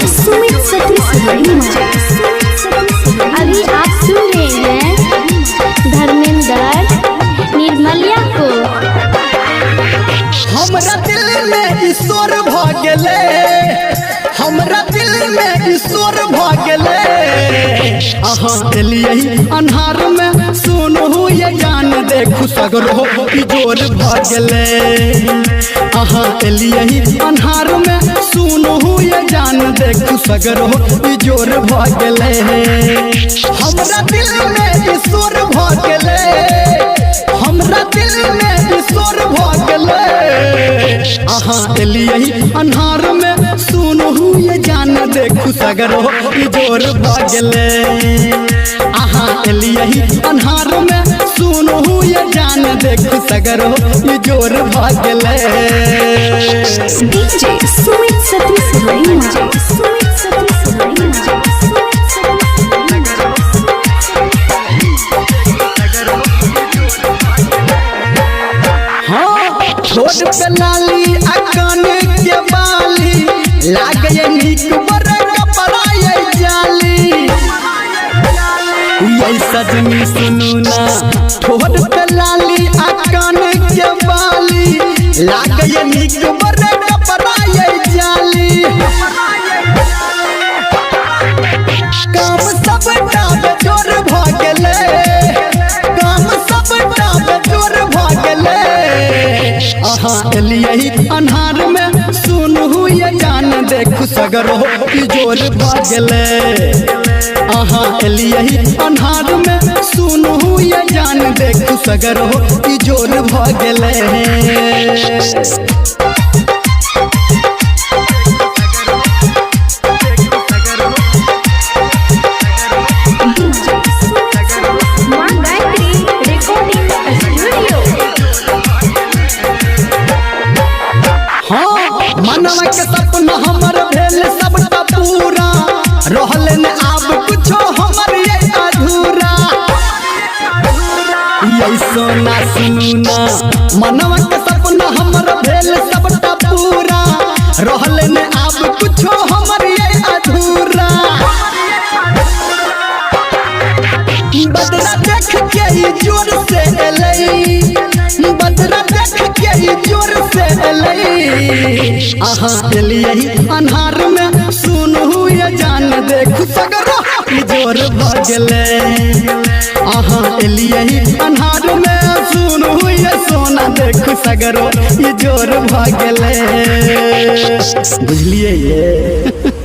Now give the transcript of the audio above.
सुमित सतीश वर्मा। अभी आप सुन रहे हैं धर्मेंद्र निर्मलिया को। हमरा दिल में ईश्वर भागले, हमरा दिल में ईश्वर भागले। अहाँ एलियै अन्हार में सुनहु ये गान देखु सगरो जोर भागले। अहाँ एलियै अन्हार में सुनहु ये गान देखु सगरो जोर भागले। हमरा दिल में ईश्वर भागले, हमरा दिल में ईश्वर भागले। अहाँ एलियै अन्हार में सुनहु ये जान देखु सगरो जोर भागले। अहाँ एलियै अन्हार में सुनहु ये जान देखु सगरो जोर भागले। डीजे सुमित सतीश वर्मा। छोट पे लाली अकान के बाली लागे नीक बर कपड़ा ये जाली। ये सजनी सुनू ना छोट पे लाली अकान के बाली लागे नीक बर कपड़ा ये जाली। काम सब टाब जोर भागले, काम सब टाब जोर भागले। अहाँ एलियै अन्हार में सुनहु ये जान देखु सगरो जोर भागले। अहाँ एलियै अन्हार में सुनहु ये जान देखु सगरो जोर भागले। मनवा के सपना हमर भेल सबटा पूरा, रहल न आब कुछो हमर ये अधूरा। ये सोना सुनू ना मनवा के सपना हमर भेल सबटा पूरा, रहल न आब कुछो हमर ये अधूरा। बदला देख के ही जोर से एलै, बदला देख के ही जोर से एलै। अहाँ एलियै अन्हार में सुनहु ये जान देखु सगरो जोर भागले। अहाँ एलियै अन्हार में सुनहु ये सोना देखु सगरो जोर भागले। बुझलिए ये।